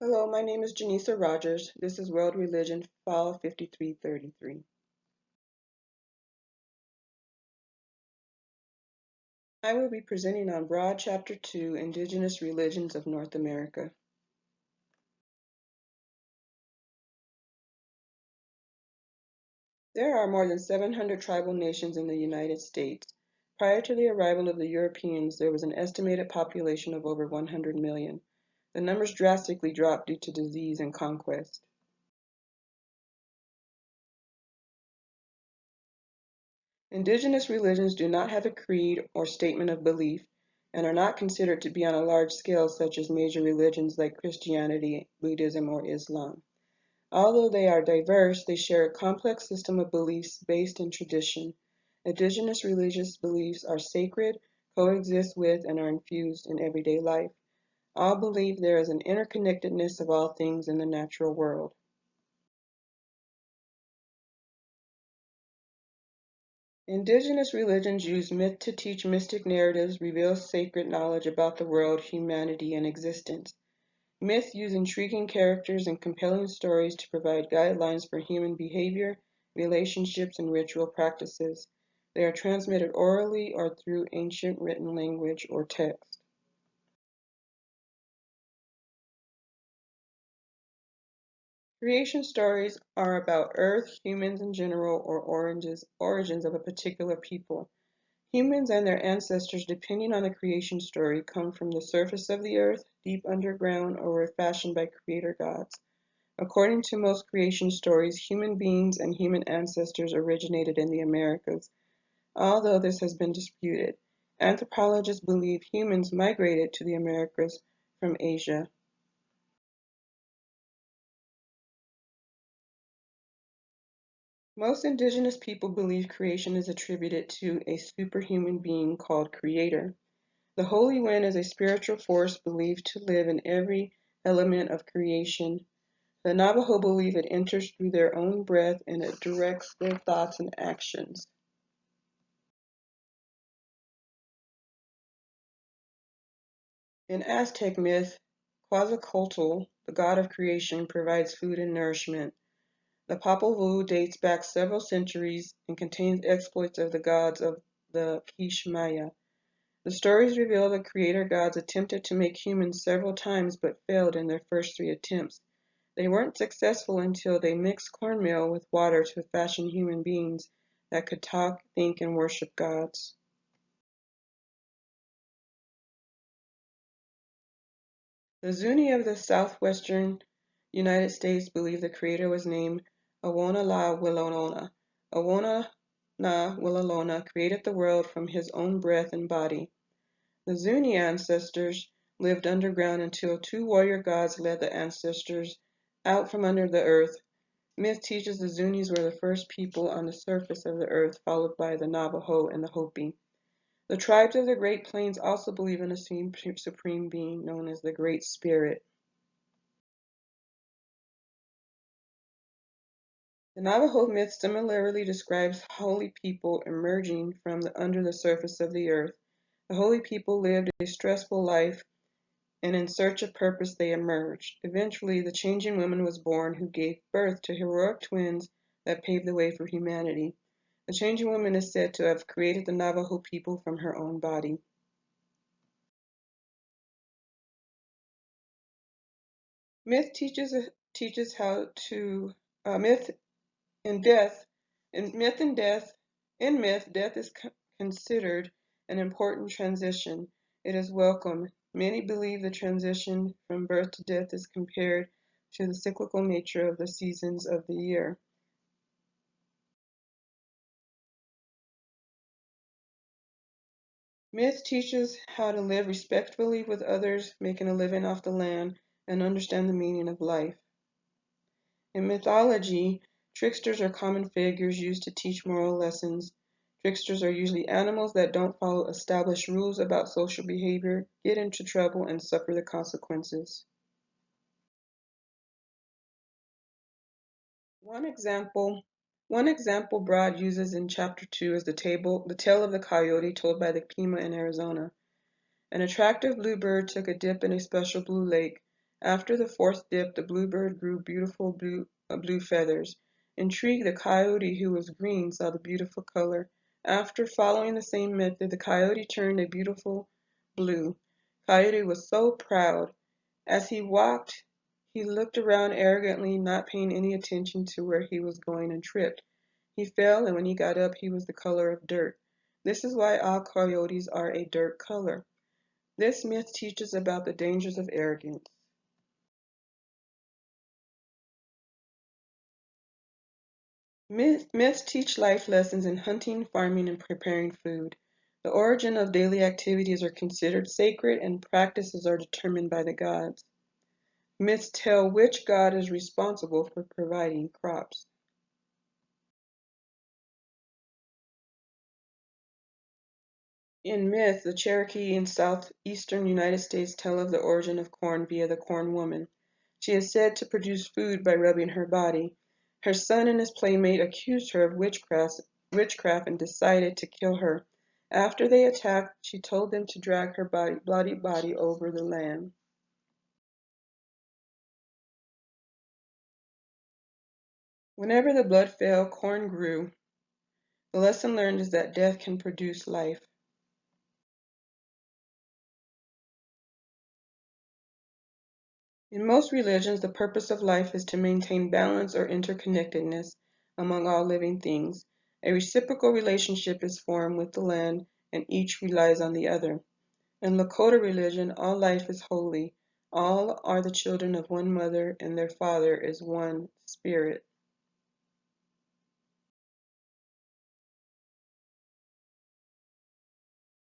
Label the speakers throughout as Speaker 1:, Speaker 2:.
Speaker 1: Hello, my name is Janisa Rogers. This is World Religion, File 5333. I will be presenting on Broad Chapter 2, Indigenous Religions of North America. There are more than 700 tribal nations in the United States. Prior to the arrival of the Europeans, there was an estimated population of over 100 million. The numbers drastically dropped due to disease and conquest. Indigenous religions do not have a creed or statement of belief and are not considered to be on a large scale such as major religions like Christianity, Buddhism, or Islam. Although they are diverse, they share a complex system of beliefs based in tradition. Indigenous religious beliefs are sacred, coexist with, and are infused in everyday life. All believe there is an interconnectedness of all things in the natural world. Indigenous religions use myth to teach mystic narratives, reveal sacred knowledge about the world, humanity, and existence. Myths use intriguing characters and compelling stories to provide guidelines for human behavior, relationships, and ritual practices. They are transmitted orally or through ancient written language or text. Creation stories are about Earth, humans in general, or origins of a particular people. Humans and their ancestors, depending on the creation story, come from the surface of the earth, deep underground, or were fashioned by creator gods. According to most creation stories, human beings and human ancestors originated in the Americas, although this has been disputed. Anthropologists believe humans migrated to the Americas from Asia. Most indigenous people believe creation is attributed to a superhuman being called Creator. The holy wind is a spiritual force believed to live in every element of creation. The Navajo believe it enters through their own breath and it directs their thoughts and actions. In Aztec myth, Quetzalcoatl, the god of creation, provides food and nourishment. The Popol Vuh dates back several centuries and contains exploits of the gods of the Quiche Maya. The stories reveal the creator gods attempted to make humans several times but failed in their first three attempts. They weren't successful until they mixed cornmeal with water to fashion human beings that could talk, think, and worship gods. The Zuni of the southwestern United States believe the creator was named Awona-la-Willona. Awona-na-Willona created the world from his own breath and body. The Zuni ancestors lived underground until two warrior gods led the ancestors out from under the earth. Myth teaches the Zunis were the first people on the surface of the earth, followed by the Navajo and the Hopi. The tribes of the Great Plains also believe in a supreme being known as the Great Spirit. The Navajo myth similarly describes holy people emerging from under the surface of the earth. The holy people lived a stressful life, and in search of purpose they emerged. Eventually, the changing woman was born who gave birth to heroic twins that paved the way for humanity. The changing woman is said to have created the Navajo people from her own body. Myth teaches how to myth in death in myth death is considered an important transition. It is welcome. Many believe the transition from birth to death is compared to the cyclical nature of the seasons of the year. Myth teaches how to live respectfully with others, making a living off the land, and understand the meaning of life. In mythology, tricksters are common figures used to teach moral lessons. Tricksters are usually animals that don't follow established rules about social behavior, get into trouble, and suffer the consequences. One example one example Broad uses in chapter 2 is the tale of the coyote told by the Pima in Arizona. An attractive bluebird took a dip in a special blue lake. After the fourth dip, the bluebird grew beautiful blue feathers. Intrigued, the coyote, who was green, saw the beautiful color. After following the same method, the coyote turned a beautiful blue. Coyote was so proud. As he walked, he looked around arrogantly, not paying any attention to where he was going, and tripped. He fell, and when he got up, he was the color of dirt. This is why all coyotes are a dirt color. This myth teaches about the dangers of arrogance. Myths teach life lessons in hunting, farming, and preparing food. The origin of daily activities are considered sacred, and practices are determined by the gods. Myths tell which god is responsible for providing crops. In myth, the Cherokee in southeastern United States tell of the origin of corn via the corn woman. She is said to produce food by rubbing her body. Her son and his playmate accused her of witchcraft and decided to kill her. After they attacked, she told them to drag her bloody body over the land. Whenever the blood failed, corn grew. The lesson learned is that death can produce life. In most religions, the purpose of life is to maintain balance or interconnectedness among all living things. A reciprocal relationship is formed with the land, and each relies on the other. In Lakota religion, all life is holy. All are the children of one mother, and their father is one spirit.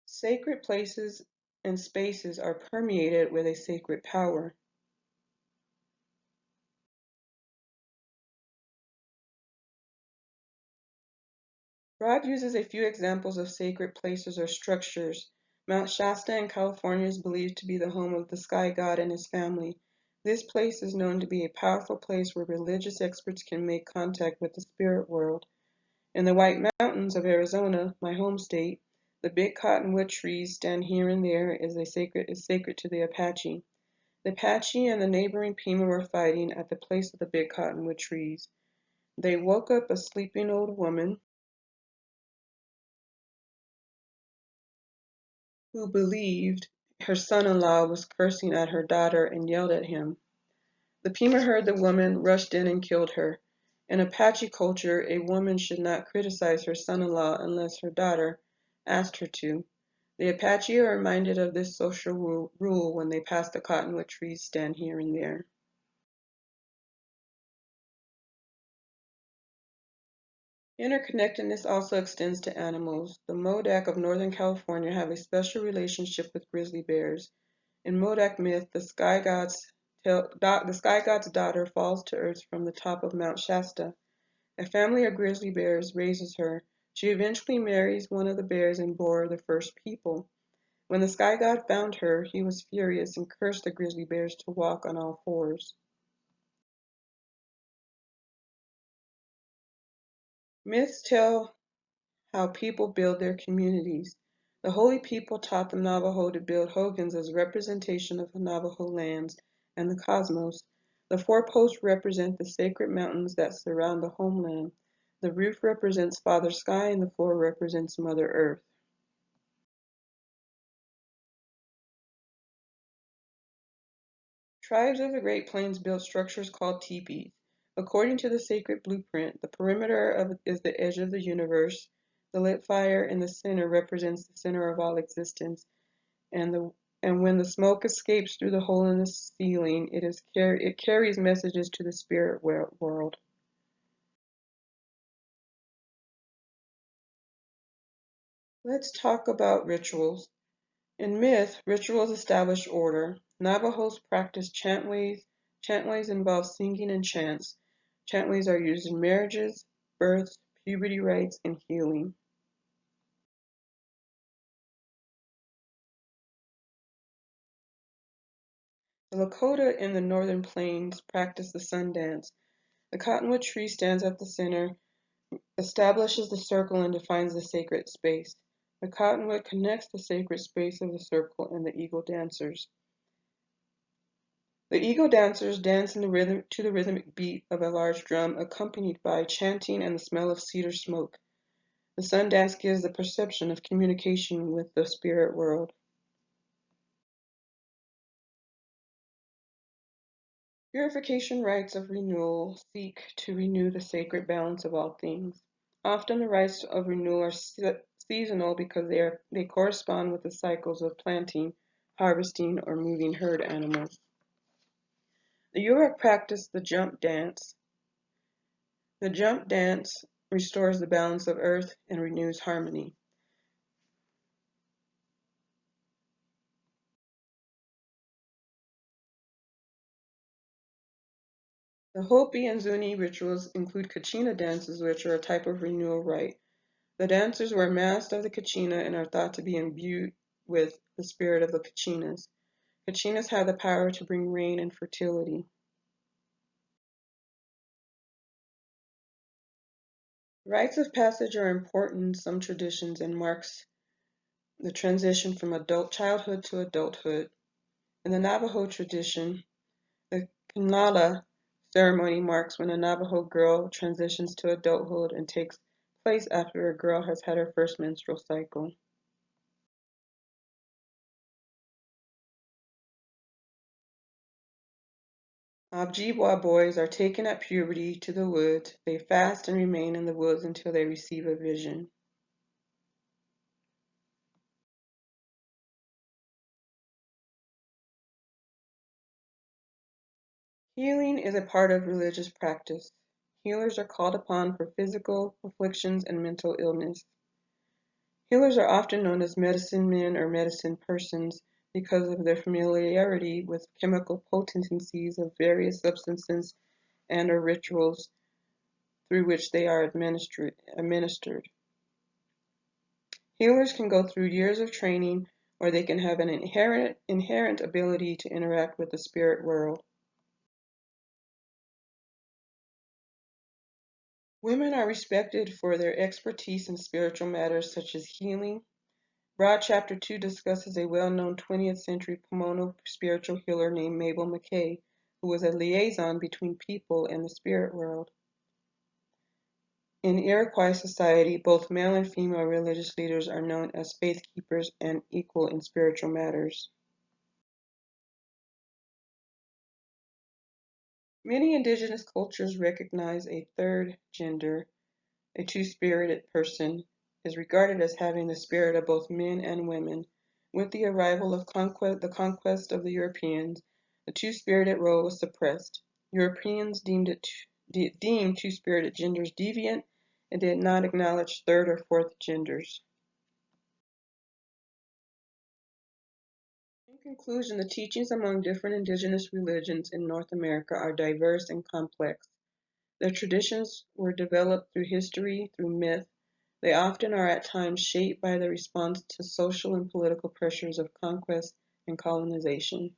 Speaker 1: Sacred places and spaces are permeated with a sacred power. Rob uses a few examples of sacred places or structures. Mount Shasta in California is believed to be the home of the sky god and his family. This place is known to be a powerful place where religious experts can make contact with the spirit world. In the White Mountains of Arizona, my home state, the big cottonwood trees stand here and there is sacred to the Apache. The Apache and the neighboring Pima were fighting at the place of the big cottonwood trees. They woke up a sleeping old woman who believed her son-in-law was cursing at her daughter and yelled at him. The Pima heard the woman, rushed in and killed her. In Apache culture, a woman should not criticize her son-in-law unless her daughter asked her to. The Apache are reminded of this social rule when they pass the cottonwood trees stand here and there. Interconnectedness also extends to animals. The Modoc of Northern California have a special relationship with grizzly bears. In Modoc myth, the sky god's daughter falls to earth from the top of Mount Shasta. A family of grizzly bears raises her. She eventually marries one of the bears and bore the first people. When the sky god found her, he was furious and cursed the grizzly bears to walk on all fours. Myths tell how people build their communities. The holy people taught the Navajo to build hogans as representation of the Navajo lands and the cosmos. The four posts represent the sacred mountains that surround the homeland. The roof represents Father Sky and the floor represents Mother Earth. Tribes of the Great Plains built structures called teepees. According to the sacred blueprint, the perimeter is the edge of the universe. The lit fire in the center represents the center of all existence, and when the smoke escapes through the hole in the ceiling, it carries messages to the spirit world. Let's talk about rituals. In myth, rituals establish order. Navajos practice chantways. Chantways involve singing and chants. Chantways are used in marriages, births, puberty rites, and healing. The Lakota in the northern plains practice the sun dance. The cottonwood tree stands at the center, establishes the circle, and defines the sacred space. The cottonwood connects the sacred space of the circle and the eagle dancers. The Eagle dancers dance in the rhythm to the rhythmic beat of a large drum, accompanied by chanting and the smell of cedar smoke. The sun dance gives the perception of communication with the spirit world. Purification rites of renewal seek to renew the sacred balance of all things. Often the rites of renewal are seasonal because they correspond with the cycles of planting, harvesting, or moving herd animals. The Yurok practice the jump dance. The jump dance restores the balance of earth and renews harmony. The Hopi and Zuni rituals include kachina dances, which are a type of renewal rite. The dancers wear masks of the kachina and are thought to be imbued with the spirit of the kachinas. Kachinas have the power to bring rain and fertility. Rites of passage are important in some traditions and marks the transition from adult childhood to adulthood. In the Navajo tradition, the Kanala ceremony marks when a Navajo girl transitions to adulthood and takes place after a girl has had her first menstrual cycle. Ojibwa boys are taken at puberty to the woods. They fast and remain in the woods until they receive a vision. Healing is a part of religious practice. Healers are called upon for physical afflictions and mental illness. Healers are often known as medicine men or medicine persons because of their familiarity with chemical potencies of various substances and or rituals through which they are administered. Healers can go through years of training or they can have an inherent ability to interact with the spirit world. Women are respected for their expertise in spiritual matters such as healing. Broad Chapter 2 discusses a well-known 20th century Pomona spiritual healer named Mabel McKay, who was a liaison between people and the spirit world. In Iroquois society, both male and female religious leaders are known as faith keepers and equal in spiritual matters. Many indigenous cultures recognize a third gender. A two-spirited person is regarded as having the spirit of both men and women. With the arrival of the conquest of the Europeans, the two-spirited role was suppressed. Europeans deemed two-spirited genders deviant and did not acknowledge third or fourth genders. In conclusion, the teachings among different indigenous religions in North America are diverse and complex. Their traditions were developed through history, through myth. They often are at times shaped by the response to social and political pressures of conquest and colonization.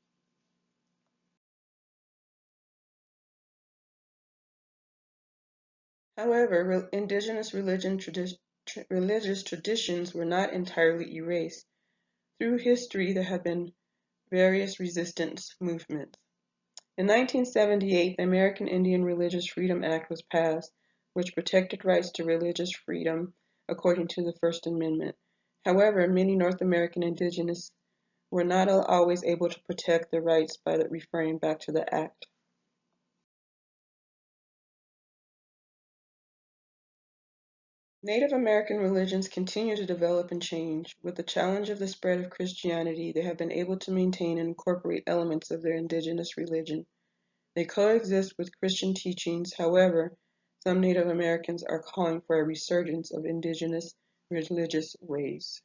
Speaker 1: However, indigenous religious traditions were not entirely erased. Through history, there have been various resistance movements. In 1978, the American Indian Religious Freedom Act was passed, which protected rights to religious freedom according to the First Amendment. However, many North American indigenous were not always able to protect their rights by referring back to the act. Native American religions continue to develop and change. With the challenge of the spread of Christianity, they have been able to maintain and incorporate elements of their indigenous religion. They coexist with Christian teachings. However, some Native Americans are calling for a resurgence of indigenous religious ways.